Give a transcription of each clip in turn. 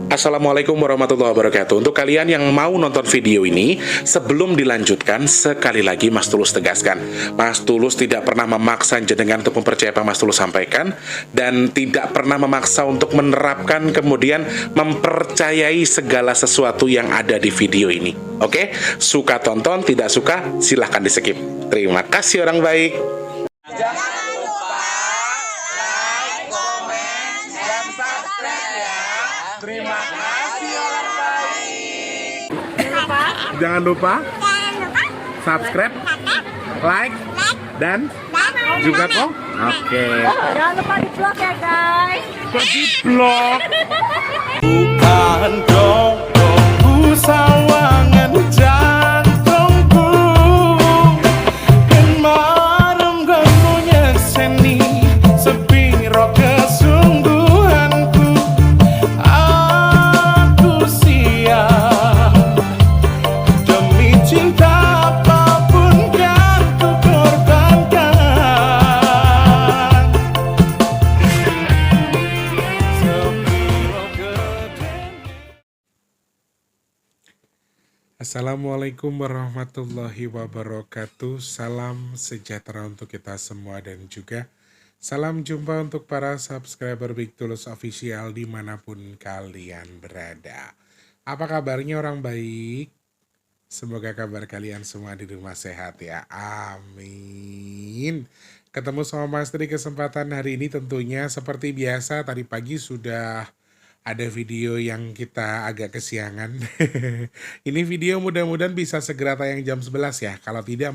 Assalamualaikum warahmatullahi wabarakatuh. Untuk kalian yang mau nonton video ini, sebelum dilanjutkan, sekali lagi Mas Tulus tegaskan, Mas Tulus tidak pernah memaksa jenengan untuk mempercayai apa Mas Tulus sampaikan, dan tidak pernah memaksa untuk menerapkan kemudian mempercayai segala sesuatu yang ada di video ini. Oke? Suka tonton, tidak suka silahkan di skip. Terima kasih orang baik. Jangan lupa like, komen, dan subscribe ya. Terima kasih orang baik. Jangan lupa subscribe, like, dan juga kok. Oke. Jangan lupa di vlog ya guys. Kok di vlog? Bukan dongku sawangan jantungku, dan marem gamunya seni sepiro kesungguhanku. Aku siap demi cinta apapun yang ku korbankan. Sepiro gedenya. Assalamualaikum warahmatullahi wabarakatuh. Salam sejahtera untuk kita semua dan juga salam jumpa untuk para subscriber Big Tulus Official dimanapun kalian berada. Apa kabarnya orang baik? Semoga kabar kalian semua di rumah sehat ya. Amin. Ketemu sama Mas di kesempatan hari ini tentunya seperti biasa tadi pagi sudah ada video yang kita agak kesiangan. Ini video mudah-mudahan bisa segera tayang jam 11 ya. Kalau tidak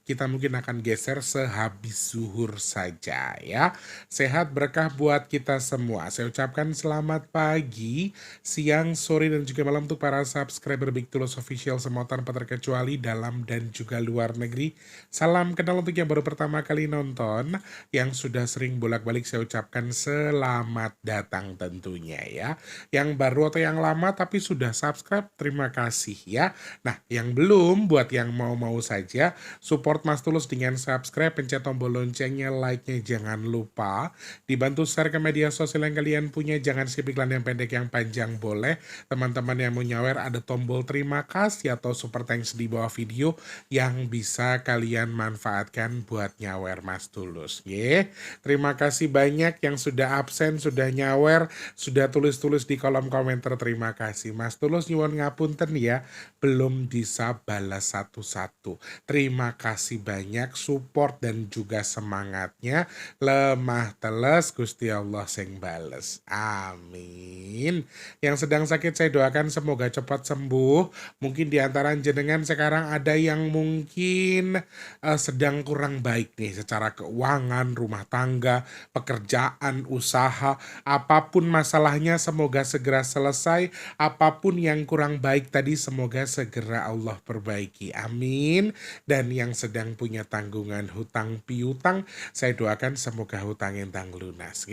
kita akan geser sehabis zuhur saja ya. Sehat berkah buat kita semua. Saya ucapkan selamat pagi, siang, sore, dan juga malam untuk para subscriber Big Tulus Official semua tanpa terkecuali dalam dan juga luar negeri. Salam kenal untuk yang baru pertama kali nonton. Yang sudah sering bolak-balik saya ucapkan selamat datang tentunya ya. Yang baru atau yang lama tapi sudah subscribe, terima kasih ya. Nah, yang belum, buat yang mau-mau saja support Mas Tulus dengan subscribe, pencet tombol loncengnya, like-nya jangan lupa. Dibantu share ke media sosial yang kalian punya, jangan skip iklan yang pendek yang panjang boleh. Teman-teman yang mau nyawer ada tombol terima kasih atau super thanks di bawah video yang bisa kalian manfaatkan buat nyawer Mas Tulus. Terima kasih banyak yang sudah absen, sudah nyawer, sudah tulis-tulis di kolom komentar, terima kasih. Mas Tulus nyuwun ngapunten ya, belum bisa balas satu-satu. Terima kasih banyak support dan juga semangatnya. Lemah teles Gusti Allah sing bales. Amin. Yang sedang sakit saya doakan semoga cepat sembuh. Mungkin di antara jenengan sekarang ada yang mungkin sedang kurang baik nih secara keuangan, rumah tangga, pekerjaan, usaha, apapun masalahnya semoga segera selesai. Apapun yang kurang baik tadi semoga segera Allah perbaiki. Amin. Dan yang sedang punya tanggungan hutang piutang, saya doakan semoga hutang entang lunas.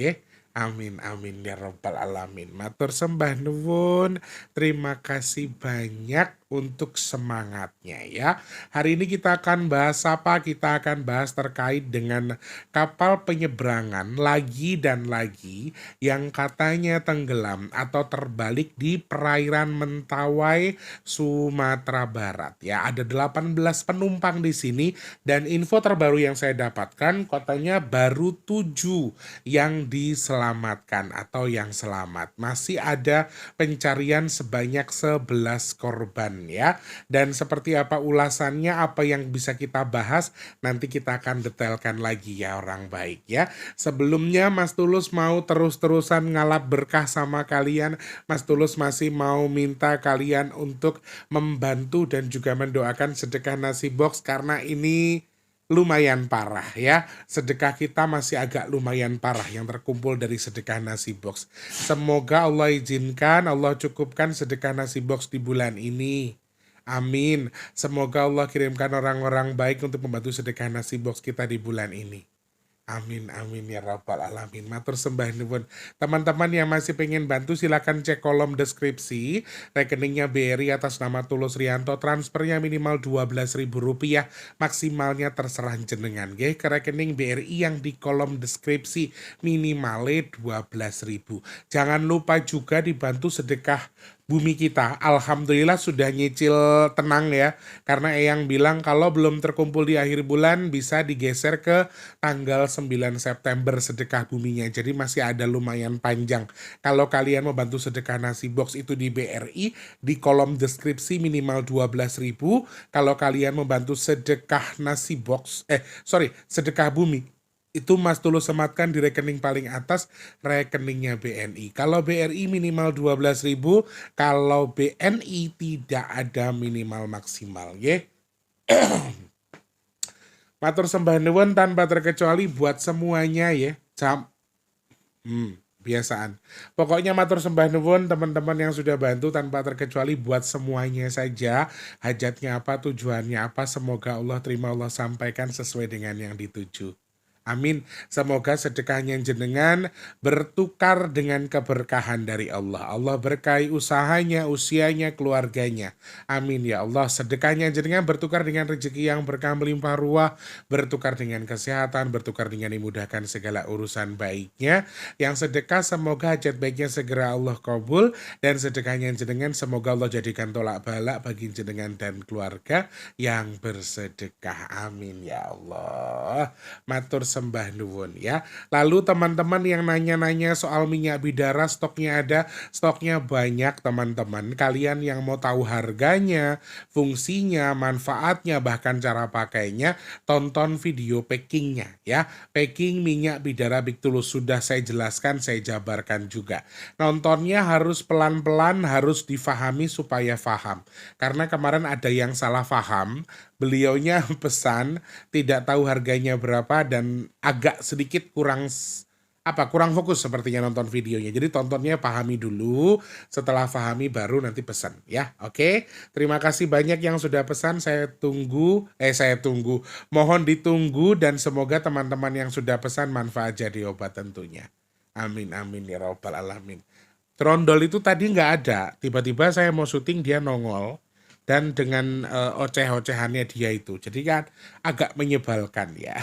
Amin amin ya robbal alamin. Matur sembah nuwun. Terima kasih banyak untuk semangatnya ya. Hari ini kita akan bahas apa? Kita akan bahas terkait dengan kapal penyeberangan lagi dan lagi yang katanya tenggelam atau terbalik di perairan Mentawai, Sumatera Barat ya. Ada 18 penumpang di sini dan info terbaru yang saya dapatkan katanya baru 7 yang diselamatkan atau yang selamat. Masih ada pencarian sebanyak 11 korban ya. Dan seperti apa ulasannya, apa yang bisa kita bahas, nanti kita akan detailkan lagi ya orang baik ya. Sebelumnya Mas Tulus mau terus-terusan ngalap berkah sama kalian. Mas Tulus masih mau minta kalian untuk membantu dan juga mendoakan sedekah nasi box karena ini lumayan parah ya. Sedekah kita masih agak lumayan parah yang terkumpul dari sedekah nasi box. Semoga Allah izinkan, Allah cukupkan sedekah nasi box di bulan ini. Amin. Semoga Allah kirimkan orang-orang baik untuk membantu sedekah nasi box kita di bulan ini. Amin amin ya rabbal alamin. Matur sembah nuwun. Teman-teman yang masih pengen bantu silakan cek kolom deskripsi. Rekeningnya BRI atas nama Tulus Rianto, transfernya minimal Rp12.000, maksimalnya terserah jenengan nggih. Ke rekening BRI yang di kolom deskripsi minimalnya 12.000. Jangan lupa juga dibantu sedekah bumi kita. Alhamdulillah sudah nyicil tenang ya. Karena Eyang bilang kalau belum terkumpul di akhir bulan bisa digeser ke tanggal 9 September sedekah buminya. Jadi masih ada lumayan panjang. Kalau kalian mau bantu sedekah nasi box itu di BRI, di kolom deskripsi minimal 12.000. Kalau kalian mau bantu sedekah nasi box, sedekah bumi, itu Mas Tulus sematkan di rekening paling atas, rekeningnya BNI. Kalau BRI minimal 12.000, kalau BNI tidak ada minimal maksimal, ya. Matur sembah nuwun tanpa terkecuali buat semuanya ya. Biasaan. Pokoknya matur sembah nuwun teman-teman yang sudah bantu tanpa terkecuali buat semuanya saja. Hajatnya apa, tujuannya apa, semoga Allah terima, Allah sampaikan sesuai dengan yang dituju. Amin. Semoga sedekahnya jenengan bertukar dengan keberkahan dari Allah. Allah berkahi usahanya, usianya, keluarganya. Amin ya Allah. Sedekahnya jenengan bertukar dengan rezeki yang berkah melimpah ruah, bertukar dengan kesehatan, bertukar dengan dimudahkan segala urusan baiknya. Yang sedekah semoga hajat baiknya segera Allah kabul, dan sedekahnya jenengan semoga Allah jadikan tolak balak bagi jenengan dan keluarga yang bersedekah. Amin ya Allah. Matur sembah nuwun ya. Lalu teman-teman yang nanya-nanya soal minyak bidara, stoknya ada, stoknya banyak teman-teman. Kalian yang mau tahu harganya, fungsinya, manfaatnya, bahkan cara pakainya, tonton video packingnya ya. Packing minyak bidara Big Tulus sudah saya jelaskan, saya jabarkan juga. Nontonnya harus pelan-pelan, harus difahami supaya paham. Karena kemarin ada yang salah paham, beliaunya pesan tidak tahu harganya berapa dan agak sedikit kurang fokus sepertinya nonton videonya. Jadi tontonnya pahami dulu, setelah pahami baru nanti pesan ya. Oke. Terima kasih banyak yang sudah pesan, saya tunggu. Mohon ditunggu dan semoga teman-teman yang sudah pesan manfaat jadi obat tentunya. Amin amin ya rabbal alamin. Trondol itu tadi nggak ada, tiba-tiba saya mau syuting dia nongol. Dan dengan oceh-ocehannya dia itu. Jadi kan agak menyebalkan ya.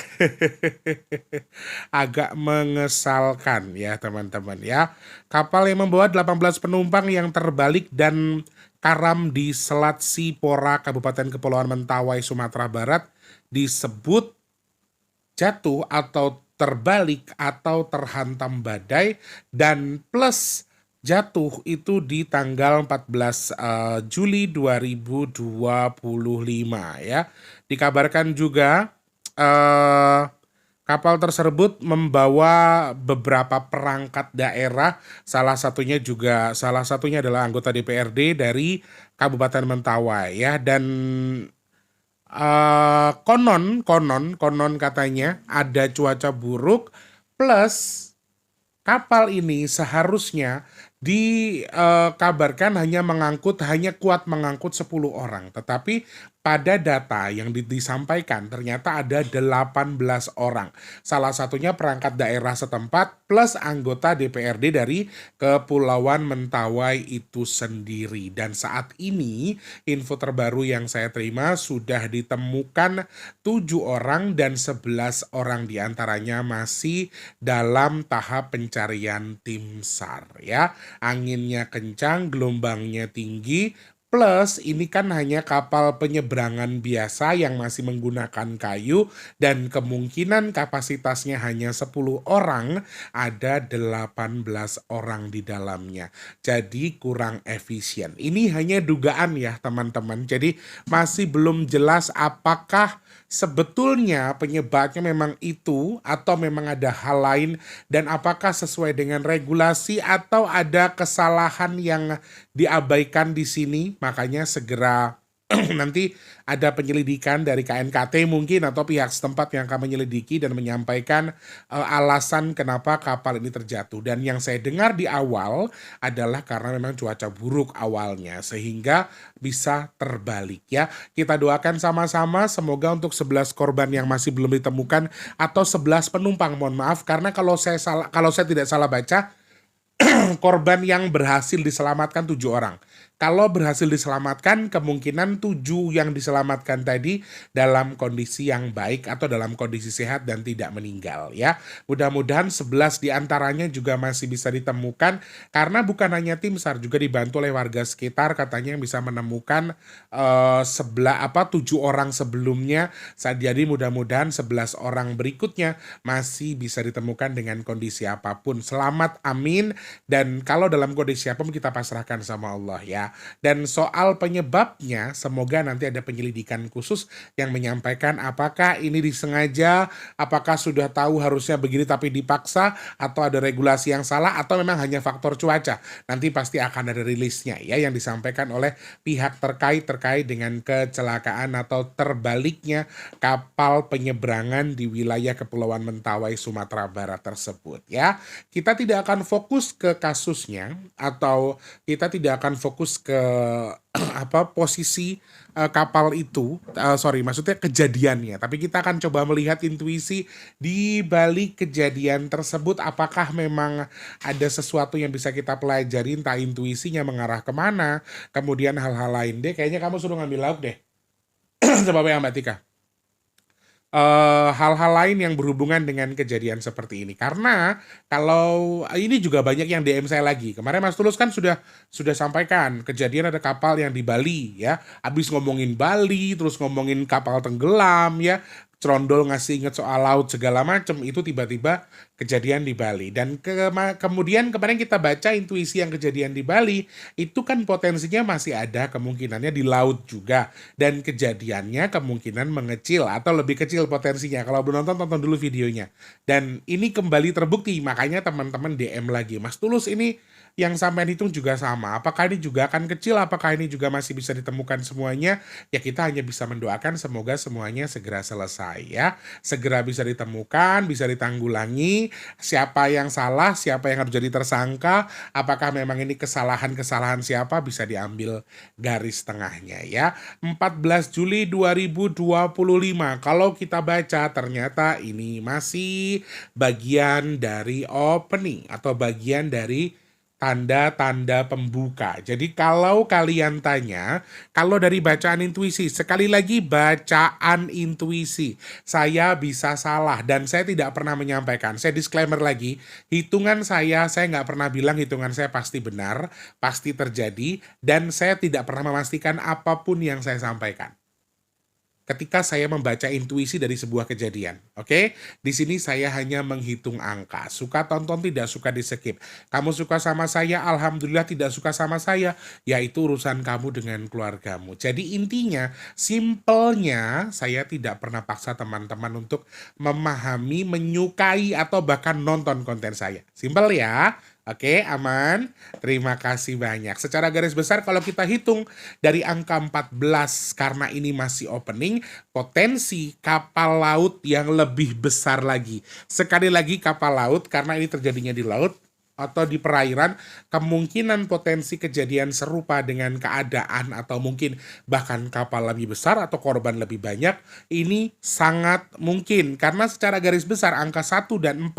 Agak mengesalkan ya teman-teman ya. Kapal yang membawa 18 penumpang yang terbalik dan karam di Selat Sipora, Kabupaten Kepulauan Mentawai, Sumatera Barat disebut jatuh atau terbalik atau terhantam badai, dan plus jatuh itu di tanggal 14 Juli 2025 ya. Dikabarkan juga kapal tersebut membawa beberapa perangkat daerah, salah satunya adalah anggota DPRD dari Kabupaten Mentawai ya. Dan konon katanya ada cuaca buruk, plus kapal ini seharusnya dikabarkan hanya kuat mengangkut 10 orang. Tetapi pada data yang disampaikan ternyata ada 18 orang. Salah satunya perangkat daerah setempat plus anggota DPRD dari Kepulauan Mentawai itu sendiri. Dan saat ini info terbaru yang saya terima sudah ditemukan 7 orang dan 11 orang diantaranya masih dalam tahap pencarian tim SAR ya. Anginnya kencang, gelombangnya tinggi, plus ini kan hanya kapal penyeberangan biasa yang masih menggunakan kayu dan kemungkinan kapasitasnya hanya 10 orang, ada 18 orang di dalamnya. Jadi kurang efisien. Ini hanya dugaan ya teman-teman. Jadi masih belum jelas apakah sebetulnya penyebabnya memang itu atau memang ada hal lain, dan apakah sesuai dengan regulasi atau ada kesalahan yang diabaikan di sini. Makanya segera nanti ada penyelidikan dari KNKT mungkin atau pihak setempat yang akan menyelidiki dan menyampaikan alasan kenapa kapal ini terjatuh. Dan yang saya dengar di awal adalah karena memang cuaca buruk awalnya sehingga bisa terbalik ya. Kita doakan sama-sama semoga untuk 11 korban yang masih belum ditemukan atau 11 penumpang, mohon maaf karena kalau saya tidak salah baca korban yang berhasil diselamatkan 7 orang. Kalau berhasil diselamatkan, kemungkinan 7 yang diselamatkan tadi dalam kondisi yang baik atau dalam kondisi sehat dan tidak meninggal ya. Mudah-mudahan 11 diantaranya juga masih bisa ditemukan karena bukan hanya tim SAR juga dibantu oleh warga sekitar katanya yang bisa menemukan 7 orang sebelumnya. Jadi mudah-mudahan 11 orang berikutnya masih bisa ditemukan dengan kondisi apapun. Selamat, amin. Dan kalau dalam kondisi apapun kita pasrahkan sama Allah ya. Dan soal penyebabnya semoga nanti ada penyelidikan khusus yang menyampaikan apakah ini disengaja, apakah sudah tahu harusnya begini tapi dipaksa, atau ada regulasi yang salah, atau memang hanya faktor cuaca. Nanti pasti akan ada rilisnya ya yang disampaikan oleh pihak terkait dengan kecelakaan atau terbaliknya kapal penyeberangan di wilayah Kepulauan Mentawai Sumatera Barat tersebut ya. Kita tidak akan fokus ke kasusnya atau kita tidak akan fokus ke posisi kapal itu, maksudnya kejadiannya. Tapi kita akan coba melihat intuisi di balik kejadian tersebut. Apakah memang ada sesuatu yang bisa kita pelajari, entah intuisinya mengarah kemana, kemudian hal-hal lain deh. Kayaknya kamu suruh ngambil lauk deh. Coba ya Mbak Tika. Hal-hal lain yang berhubungan dengan kejadian seperti ini. Karena kalau ini juga banyak yang DM saya lagi. Kemarin Mas Tulus kan sudah sampaikan kejadian ada kapal yang di Bali ya. Habis ngomongin Bali, terus ngomongin kapal tenggelam ya. Cerondol ngasih inget soal laut segala macam, itu tiba-tiba kejadian di Bali. Dan kemudian kemarin kita baca intuisi yang kejadian di Bali, itu kan potensinya masih ada kemungkinannya di laut juga. Dan kejadiannya kemungkinan mengecil atau lebih kecil potensinya. Kalau belum nonton, tonton dulu videonya. Dan ini kembali terbukti, makanya teman-teman DM lagi. Mas Tulus ini yang sampai hitung juga sama. Apakah ini juga akan kecil? Apakah ini juga masih bisa ditemukan semuanya? Ya kita hanya bisa mendoakan semoga semuanya segera selesai ya. Segera bisa ditemukan, bisa ditanggulangi. Siapa yang salah, siapa yang harus jadi tersangka, apakah memang ini kesalahan-kesalahan siapa, bisa diambil garis tengahnya ya. 14 Juli 2025. Kalau kita baca ternyata ini masih bagian dari opening atau bagian dari tanda-tanda pembuka. Jadi kalau kalian tanya, kalau dari bacaan intuisi, sekali lagi bacaan intuisi, saya bisa salah dan saya tidak pernah menyampaikan. Saya disclaimer lagi, hitungan saya nggak pernah bilang hitungan saya pasti benar, pasti terjadi, dan saya tidak pernah memastikan apapun yang saya sampaikan ketika saya membaca intuisi dari sebuah kejadian. Oke? Di sini saya hanya menghitung angka. Suka tonton, tidak suka di skip. Kamu suka sama saya, alhamdulillah. Tidak suka sama saya, yaitu urusan kamu dengan keluargamu. Jadi intinya, simpelnya saya tidak pernah paksa teman-teman untuk memahami, menyukai, atau bahkan nonton konten saya. Simpel ya. Oke, aman. Terima kasih banyak. Secara garis besar kalau kita hitung dari angka 14 karena ini masih opening, potensi kapal laut yang lebih besar lagi. Sekali lagi kapal laut karena ini terjadinya di laut atau di perairan, kemungkinan potensi kejadian serupa dengan keadaan atau mungkin bahkan kapal lebih besar atau korban lebih banyak, ini sangat mungkin. Karena secara garis besar angka 1 dan 4,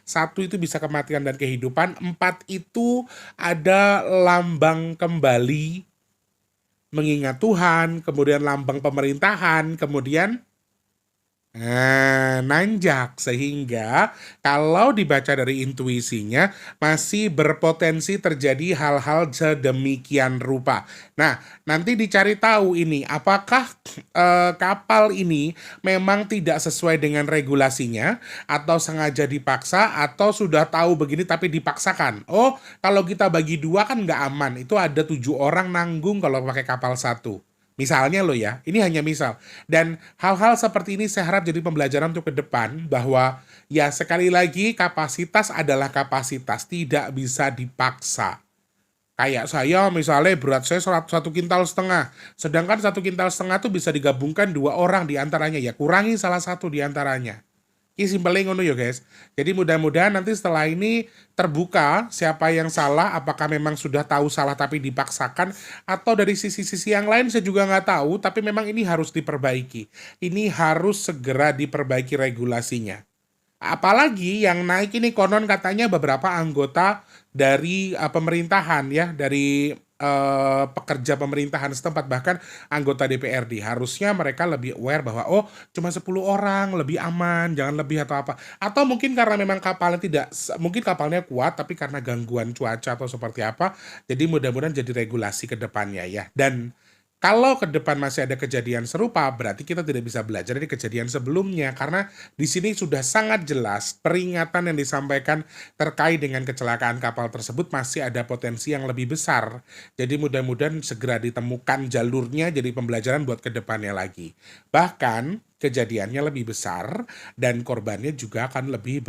1 itu bisa kematian dan kehidupan, 4 itu ada lambang kembali mengingat Tuhan, kemudian lambang pemerintahan, kemudian nanjak, sehingga kalau dibaca dari intuisinya masih berpotensi terjadi hal-hal sedemikian rupa. Nah, nanti dicari tahu ini apakah kapal ini memang tidak sesuai dengan regulasinya atau sengaja dipaksa atau sudah tahu begini tapi dipaksakan. Oh, kalau kita bagi 2 kan nggak aman. Itu ada 7 orang nanggung kalau pakai kapal 1. Misalnya loh ya, ini hanya misal. Dan hal-hal seperti ini saya harap jadi pembelajaran untuk ke depan bahwa ya sekali lagi kapasitas adalah kapasitas, tidak bisa dipaksa. Kayak saya misalnya berat saya 1,5 kintal, sedangkan 1,5 kintal tuh bisa digabungkan 2 orang di antaranya, ya kurangi salah satu di antaranya. Ini simpelnya ngono ya guys. Jadi mudah-mudahan nanti setelah ini terbuka siapa yang salah, apakah memang sudah tahu salah tapi dipaksakan, atau dari sisi-sisi yang lain saya juga nggak tahu, tapi memang ini harus diperbaiki. Ini harus segera diperbaiki regulasinya. Apalagi yang naik ini konon katanya beberapa anggota dari pemerintahan ya, dari pekerja pemerintahan setempat, bahkan anggota DPRD. Harusnya mereka lebih aware bahwa oh cuma 10 orang, lebih aman, jangan lebih atau apa. Atau mungkin karena memang kapalnya tidak, mungkin kapalnya kuat tapi karena gangguan cuaca atau seperti apa. Jadi mudah-mudahan jadi regulasi ke depannya ya. Dan kalau ke depan masih ada kejadian serupa, berarti kita tidak bisa belajar dari kejadian sebelumnya, karena di sini sudah sangat jelas peringatan yang disampaikan terkait dengan kecelakaan kapal tersebut masih ada potensi yang lebih besar. Jadi mudah-mudahan segera ditemukan jalurnya, jadi pembelajaran buat ke depannya lagi. Bahkan kejadiannya lebih besar dan korbannya juga akan lebih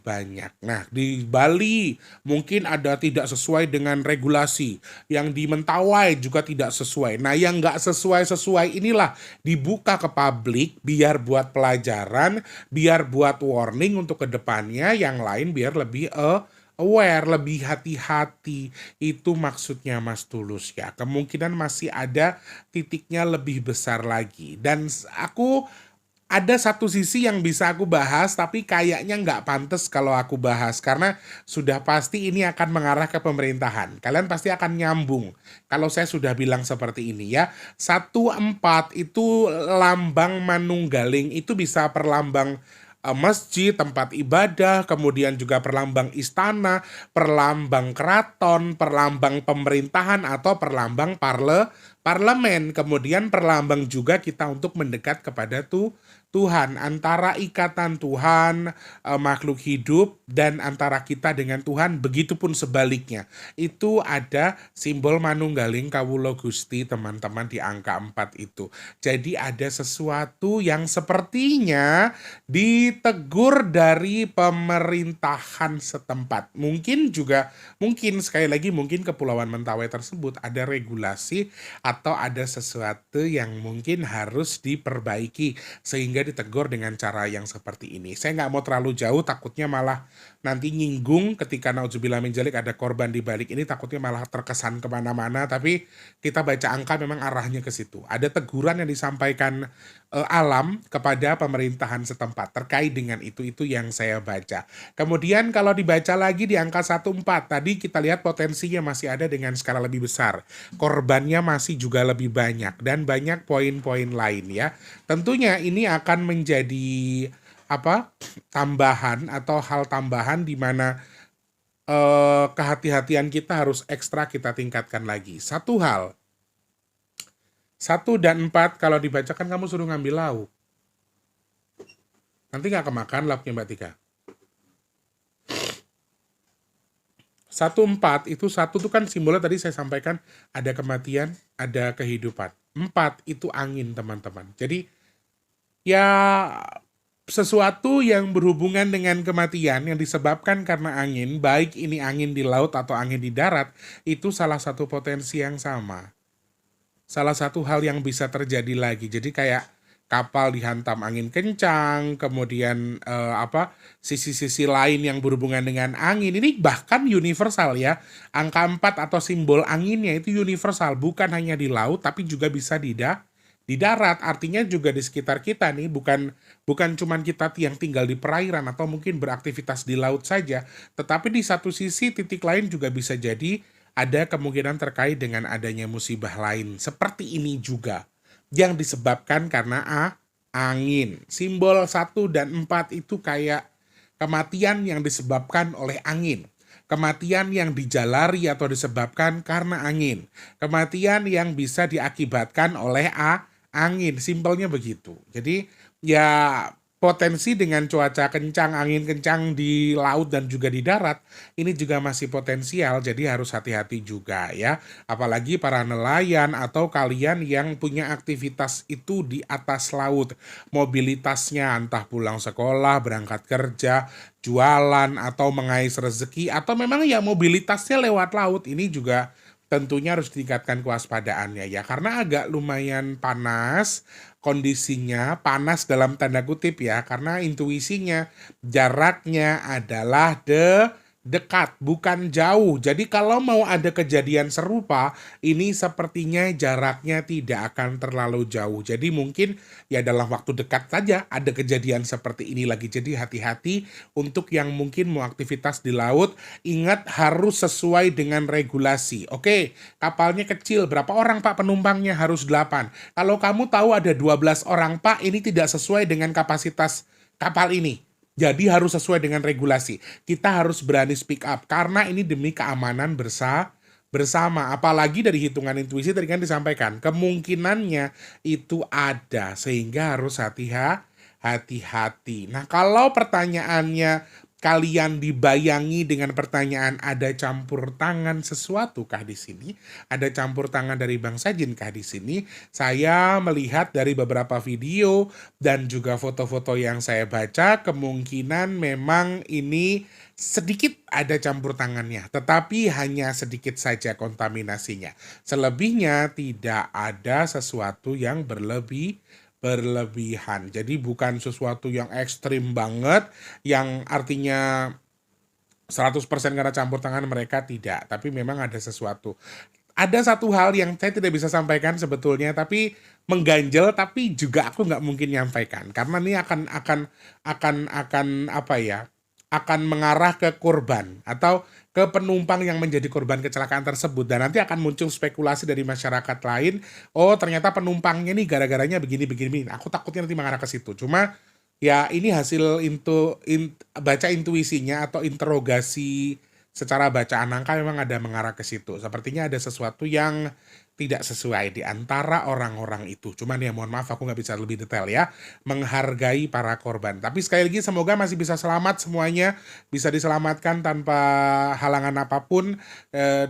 banyak. Nah, di Bali mungkin ada tidak sesuai dengan regulasi, yang di Mentawai juga tidak sesuai. Nah, yang nggak sesuai inilah dibuka ke publik biar buat pelajaran, biar buat warning untuk kedepannya, yang lain biar lebih aware, lebih hati-hati. Itu maksudnya Mas Tulus ya. Kemungkinan masih ada titiknya lebih besar lagi. Dan aku ada satu sisi yang bisa aku bahas, tapi kayaknya nggak pantas kalau aku bahas, karena sudah pasti ini akan mengarah ke pemerintahan. Kalian pasti akan nyambung kalau saya sudah bilang seperti ini ya. 14 itu lambang manunggaling, itu bisa perlambang masjid, tempat ibadah, kemudian juga perlambang istana, perlambang keraton, perlambang pemerintahan, atau perlambang parlemen. Kemudian perlambang juga kita untuk mendekat kepada Tuhan, antara ikatan Tuhan, makhluk hidup, dan antara kita dengan Tuhan, begitupun sebaliknya. Itu ada simbol manunggaling kawula Gusti, teman-teman, di angka 4 itu. Jadi ada sesuatu yang sepertinya ditegur dari pemerintahan setempat. Mungkin sekali lagi, mungkin Kepulauan Mentawai tersebut ada regulasi atau ada sesuatu yang mungkin harus diperbaiki, sehingga ditegur dengan cara yang seperti ini. Saya nggak mau terlalu jauh, takutnya malah nanti nyinggung ketika naudzubillah min dzalik ada korban di balik ini, takutnya malah terkesan kemana-mana. Tapi kita baca angka memang arahnya ke situ. Ada teguran yang disampaikan alam kepada pemerintahan setempat terkait dengan itu yang saya baca. Kemudian kalau dibaca lagi di angka 14 tadi, kita lihat potensinya masih ada dengan skala lebih besar. Korbannya masih juga lebih banyak dan banyak poin-poin lain ya. Tentunya ini akan menjadi tambahan atau hal tambahan di mana kehati-hatian kita harus ekstra kita tingkatkan lagi. Satu hal, 1 dan 4 kalau dibacakan kamu suruh ngambil lauk. Nanti nggak kemakan lauknya Mbak Tika. 1, 4 itu, 1 itu kan simbolnya tadi saya sampaikan ada kematian, ada kehidupan. 4 itu angin teman-teman. Jadi ya sesuatu yang berhubungan dengan kematian yang disebabkan karena angin, baik ini angin di laut atau angin di darat, itu salah satu potensi yang sama. Salah satu hal yang bisa terjadi lagi. Jadi kayak kapal dihantam angin kencang, kemudian sisi-sisi lain yang berhubungan dengan angin. Ini bahkan universal ya. Angka 4 atau simbol anginnya itu universal, bukan hanya di laut tapi juga bisa di darat. Artinya juga di sekitar kita nih, bukan cuman kita yang tinggal di perairan atau mungkin beraktivitas di laut saja, tetapi di satu sisi titik lain juga bisa jadi ada kemungkinan terkait dengan adanya musibah lain seperti ini juga yang disebabkan karena angin. Simbol 1 dan 4 itu kayak kematian yang disebabkan oleh angin. Kematian yang dijalari atau disebabkan karena angin. Kematian yang bisa diakibatkan oleh angin. Simpelnya begitu. Jadi ya potensi dengan cuaca kencang, angin kencang di laut dan juga di darat, ini juga masih potensial, jadi harus hati-hati juga ya. Apalagi para nelayan atau kalian yang punya aktivitas itu di atas laut. Mobilitasnya entah pulang sekolah, berangkat kerja, jualan, atau mengais rezeki, atau memang ya mobilitasnya lewat laut, ini juga tentunya harus ditingkatkan kewaspadaannya ya, karena agak lumayan panas kondisinya, panas dalam tanda kutip ya, karena intuisinya jaraknya adalah dekat, bukan jauh. Jadi kalau mau ada kejadian serupa, ini sepertinya jaraknya tidak akan terlalu jauh. Jadi mungkin ya dalam waktu dekat saja ada kejadian seperti ini lagi. Jadi hati-hati untuk yang mungkin mau aktivitas di laut, ingat harus sesuai dengan regulasi. Oke, kapalnya kecil, berapa orang Pak penumpangnya? Harus 8. Kalau kamu tahu ada 12 orang Pak, ini tidak sesuai dengan kapasitas kapal ini. Jadi harus sesuai dengan regulasi. Kita harus berani speak up karena ini demi keamanan bersama. Apalagi dari hitungan intuisi tadi kan disampaikan, kemungkinannya itu ada sehingga harus hati-hati. Nah, kalau pertanyaannya kalian dibayangi dengan pertanyaan ada campur tangan sesuatu kah di sini? Ada campur tangan dari Bang Sajin kah di sini? Saya melihat dari beberapa video dan juga foto-foto yang saya baca, kemungkinan memang ini sedikit ada campur tangannya, tetapi hanya sedikit saja kontaminasinya. Selebihnya tidak ada sesuatu yang berlebihan. Jadi bukan sesuatu yang ekstrim banget, yang artinya 100% karena campur tangan mereka, tidak. Tapi memang ada sesuatu. Ada satu hal yang saya tidak bisa sampaikan sebetulnya, tapi mengganjal, tapi juga aku nggak mungkin nyampaikan. Karena ini akan apa ya, akan mengarah ke korban atau ke penumpang yang menjadi korban kecelakaan tersebut, dan nanti akan muncul spekulasi dari masyarakat lain, oh ternyata penumpangnya nih gara-garanya begini. Aku takutnya nanti mengarah ke situ. Cuma ya ini hasil baca intuisinya atau interogasi secara bacaan angka, memang ada mengarah ke situ. Sepertinya ada sesuatu yang tidak sesuai di antara orang-orang itu. Cuman ya mohon maaf aku nggak bisa lebih detail ya. Menghargai para korban. Tapi sekali lagi semoga masih bisa selamat semuanya. Bisa diselamatkan tanpa halangan apapun.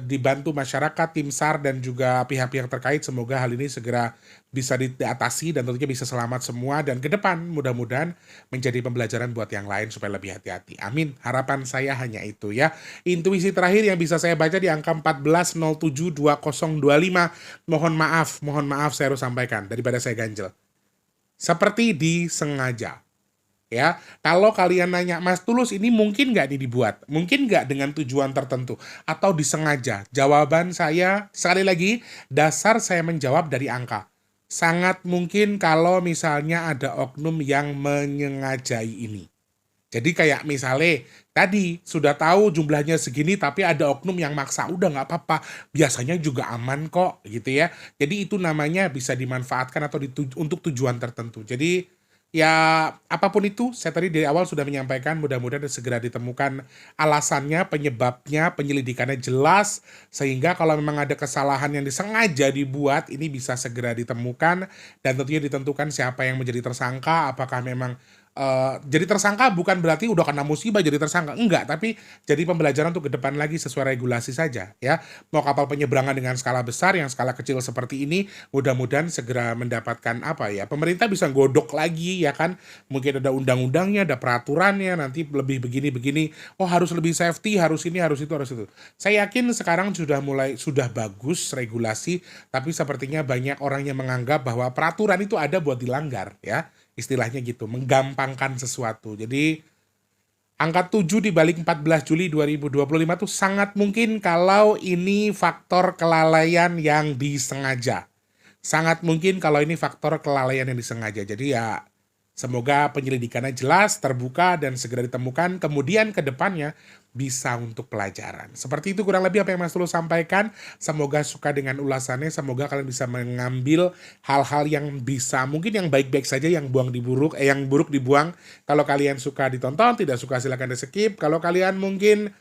Dibantu masyarakat, tim SAR dan juga pihak-pihak terkait. Semoga hal ini segera bisa diatasi dan tentunya bisa selamat semua. Dan ke depan mudah-mudahan menjadi pembelajaran buat yang lain supaya lebih hati-hati. Amin. Harapan saya hanya itu ya. Intuisi terakhir yang bisa saya baca di angka 14072025. Mohon maaf saya harus sampaikan daripada saya ganjel. Seperti disengaja. Ya, kalau kalian nanya, Mas Tulus ini mungkin nggak nih dibuat? Mungkin nggak dengan tujuan tertentu? Atau disengaja? Jawaban saya, sekali lagi, dasar saya menjawab dari angka. Sangat mungkin kalau misalnya ada oknum yang menyengajai ini. Jadi kayak misalnya tadi sudah tahu jumlahnya segini tapi ada oknum yang maksa, udah nggak apa-apa, biasanya juga aman kok gitu ya. Jadi itu namanya bisa dimanfaatkan atau untuk tujuan tertentu. Jadi ya apapun itu, saya tadi dari awal sudah menyampaikan, mudah-mudahan segera ditemukan alasannya, penyebabnya, penyelidikannya jelas, sehingga kalau memang ada kesalahan yang disengaja dibuat, ini bisa segera ditemukan, dan tentunya ditentukan siapa yang menjadi tersangka, apakah memang jadi tersangka bukan berarti udah kena musibah jadi tersangka, enggak, tapi jadi pembelajaran untuk ke depan lagi sesuai regulasi saja ya. Mau kapal penyeberangan dengan skala besar, yang skala kecil seperti ini, mudah-mudahan segera mendapatkan apa ya, pemerintah bisa godok lagi ya kan, mungkin ada undang-undangnya, ada peraturannya, nanti lebih begini-begini, oh harus lebih safety, harus ini, harus itu. Saya yakin sekarang sudah bagus regulasi, tapi sepertinya banyak orang yang menganggap bahwa peraturan itu ada buat dilanggar ya. Istilahnya gitu, menggampangkan sesuatu. Jadi angka 7 dibalik 14 Juli 2025 tuh sangat mungkin kalau ini faktor kelalaian yang disengaja. Sangat mungkin kalau ini faktor kelalaian yang disengaja. Jadi ya semoga penyelidikannya jelas, terbuka, dan segera ditemukan. Kemudian ke depannya bisa untuk pelajaran. Seperti itu kurang lebih apa yang Mas Tulus sampaikan. Semoga suka dengan ulasannya. Semoga kalian bisa mengambil hal-hal yang bisa, mungkin yang baik-baik saja, yang buruk dibuang. Kalau kalian suka ditonton, tidak suka silakan di skip. Kalau kalian mungkin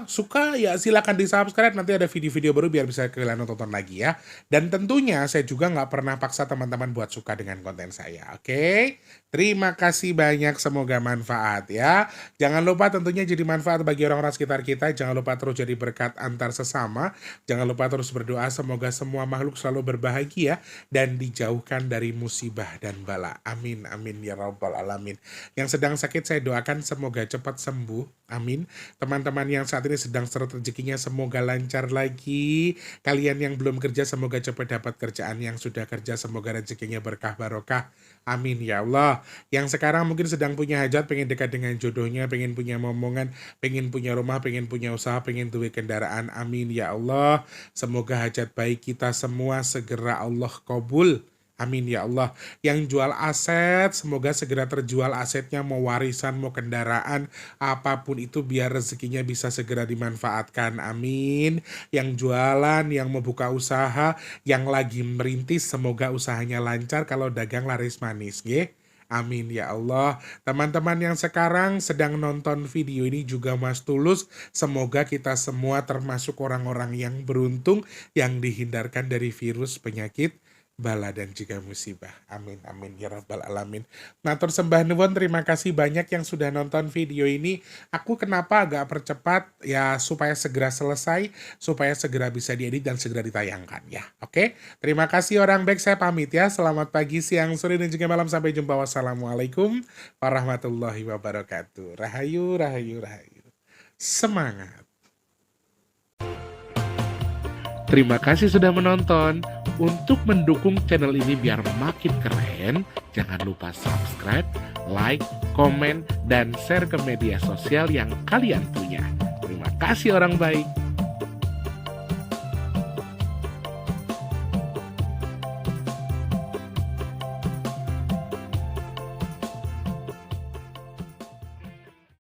suka ya silakan di subscribe, nanti ada video-video baru biar bisa kalian tonton lagi ya. Dan tentunya saya juga nggak pernah paksa teman-teman buat suka dengan konten saya, oke? Terima kasih banyak, semoga manfaat ya. Jangan lupa tentunya jadi manfaat bagi orang-orang sekitar kita, jangan lupa terus jadi berkat antar sesama, jangan lupa terus berdoa semoga semua makhluk selalu berbahagia dan dijauhkan dari musibah dan bala. Amin, amin ya rabbal alamin. Yang sedang sakit saya doakan semoga cepat sembuh, amin. Teman-teman yang saat ini sedang seret rezekinya semoga lancar lagi. Kalian yang belum kerja semoga cepat dapat kerjaan, yang sudah kerja semoga rezekinya berkah barokah. Amin ya Allah. Yang sekarang mungkin sedang punya hajat, pengen dekat dengan jodohnya, pengen punya momongan, pengen punya rumah, pengen punya usaha, pengen duit kendaraan. Amin ya Allah. Semoga hajat baik kita semua segera Allah kabul. Amin ya Allah. Yang jual aset semoga segera terjual asetnya, mau warisan, mau kendaraan, apapun itu biar rezekinya bisa segera dimanfaatkan. Amin. Yang jualan, yang mau buka usaha, yang lagi merintis semoga usahanya lancar, kalau dagang laris manis, nggih. Amin ya Allah. Teman-teman yang sekarang sedang nonton video ini juga Mas Tulus, semoga kita semua termasuk orang-orang yang beruntung, yang dihindarkan dari virus, penyakit, bala dan juga musibah. Amin amin ya rabbal alamin. Matur sembah nuwun, terima kasih banyak yang sudah nonton video ini. Aku kenapa agak percepat ya, supaya segera selesai, supaya segera bisa diedit dan segera ditayangkan ya. Oke, terima kasih orang baik, saya pamit ya. Selamat pagi, siang, sore dan juga malam, sampai jumpa. Wassalamualaikum warahmatullahi wabarakatuh. Rahayu rahayu rahayu. Semangat. Terima kasih sudah menonton. Untuk mendukung channel ini biar makin keren, jangan lupa subscribe, like, komen, dan share ke media sosial yang kalian punya. Terima kasih orang baik.